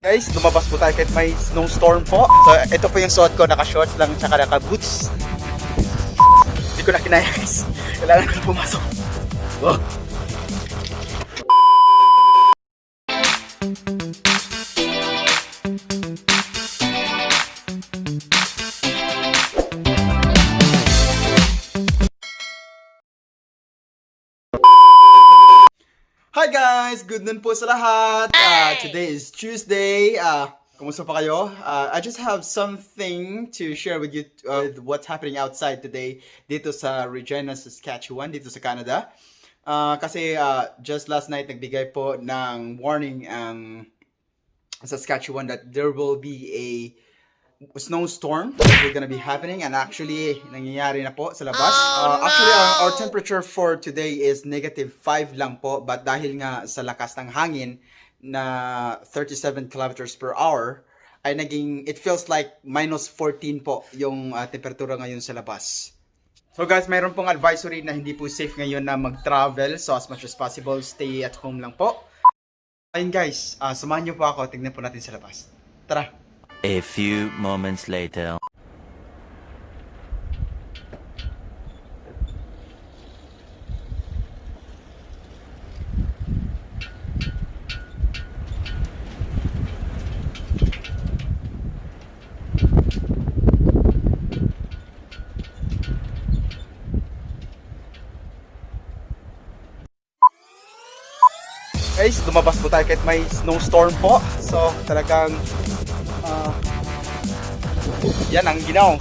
Guys, lumabas po tayo kahit may snowstorm po. So, ito po yung suot ko. Naka-shorts lang tsaka naka-boots. Hindi ko na kinaya guys. Kailangan ko pumasok. Oh. Hi guys! Good noon po sa lahat! Today is Tuesday. Kumusta pa kayo? I just have something to share with you with what's happening outside today dito sa Regina, Saskatchewan, dito sa Canada. Kasi just last night nagbigay po ng warning ang Saskatchewan that there will be a snowstorm that will gonna be happening, and actually nangyayari na po sa labas. Actually our temperature for today is -5 lang po, but dahil nga sa lakas ng hangin na 37 kilometers per hour ay it feels like -14 po yung temperatura ngayon sa labas. So guys, mayroon pong advisory na hindi po safe ngayon na mag-travel, so as much as possible stay at home lang po. Ayun guys, samahan niyo po ako, tingnan po natin sa labas. Tara! A few moments later. Guys, lumabas po tayo kahit may snowstorm po. So, talagang yan ang ginaw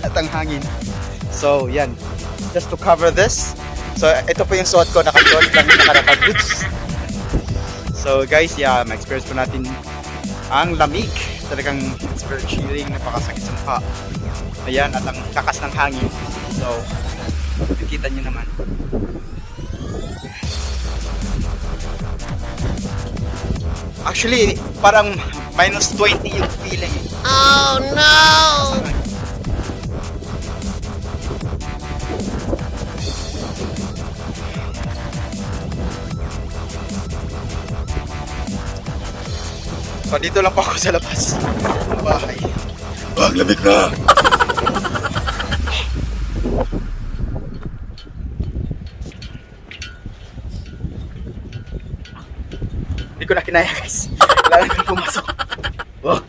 at ang hangin. So, yan. Just to cover this. So, ito po yung suot ko. Naka-shorts lang, naka-boots. So, guys, yeah, ma-experience po natin ang lamig. Talagang it's very chilling. Napakasakit sa mukha. Ayan, at ang kakas ng hangin. So, nakikita nyo naman. Actually, parang -20 yung feeling. Oh no! So dito lang po ako sa labas ng bahay. Ang lamig na! Hindi ko na kinaya guys. Kailangan ko pumasok. Oh.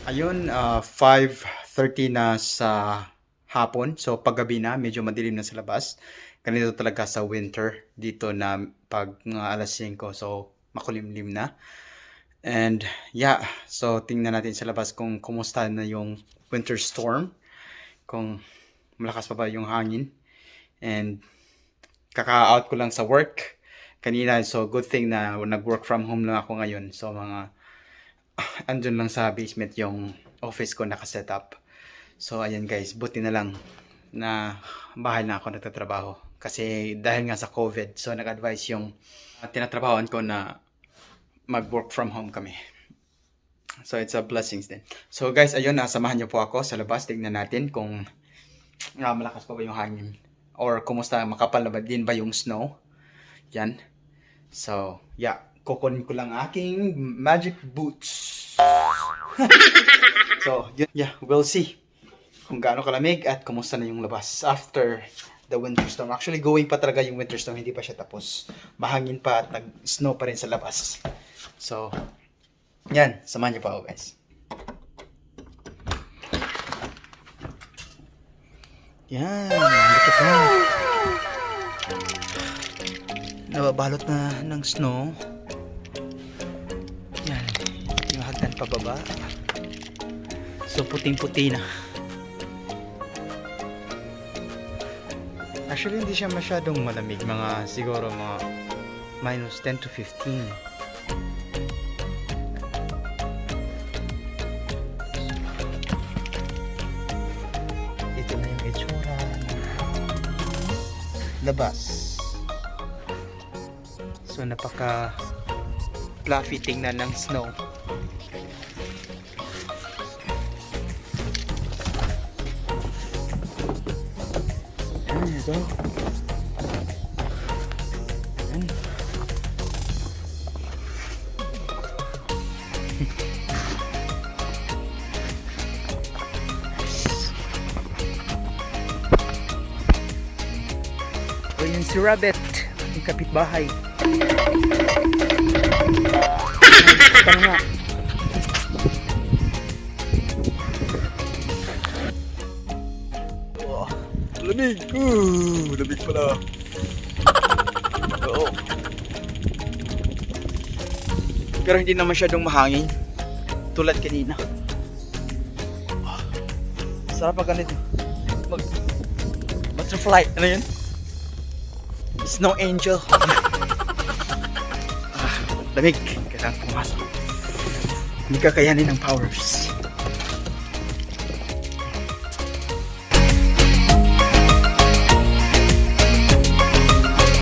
Ayun, 5:30 na sa hapon. So, paggabi na, medyo madilim na sa labas. Ganito talaga sa winter dito na pag mga alas 5. So, makulimlim na. And, yeah. So, tingnan natin sa labas kung kumusta na yung winter storm. Kung malakas pa ba yung hangin. And, kaka-out ko lang sa work kanina. So, good thing na nag-work from home lang ako ngayon. So, andun lang sa basement yung office ko nakaset up. So, ayan guys, buti na lang na bahay na ako nagtatrabaho. Kasi dahil nga sa COVID, so nag-advise yung tinatrabahoan ko na mag-work from home kami. So, it's a blessings din. So, guys, ayun, samahan niyo po ako sa labas. Tignan natin kung malakas pa ba yung hangin. Or kumusta, makapal na ba din ba yung snow. Yan. So, yeah. Kukunin ko lang aking magic boots. So, yun, yeah, we'll see kung gaano kalamig at kumusta na yung labas after the winter storm. Actually, going pa talaga yung winter storm, hindi pa siya tapos. Mahangin pa at nag-snow pa rin sa labas. So, yan, samahan niyo pa ako, guys. Yan, dito pa. Nababalot na ng snow. Yan, yung hagdan pababa. So, puting-puti na. Actually, hindi siya masyadong malamig. Siguro mga minus 10 to 15. Ito na yung itsura ng labas. So, napaka fluffy tingnan ng snow. Ayan, ito. Ayan. O yun si Rabbit, yung kapitbahay. Tara nga. Oh, lamig. Lamig pala. Oo. Pero hindi na masyadong mahangin. Tulad kanina. Oh, sarap pag ganito. Butterfly. Ano yun? Snow angel. Lamig. Kailangan pumasok. Hindi kakayanin ng powers.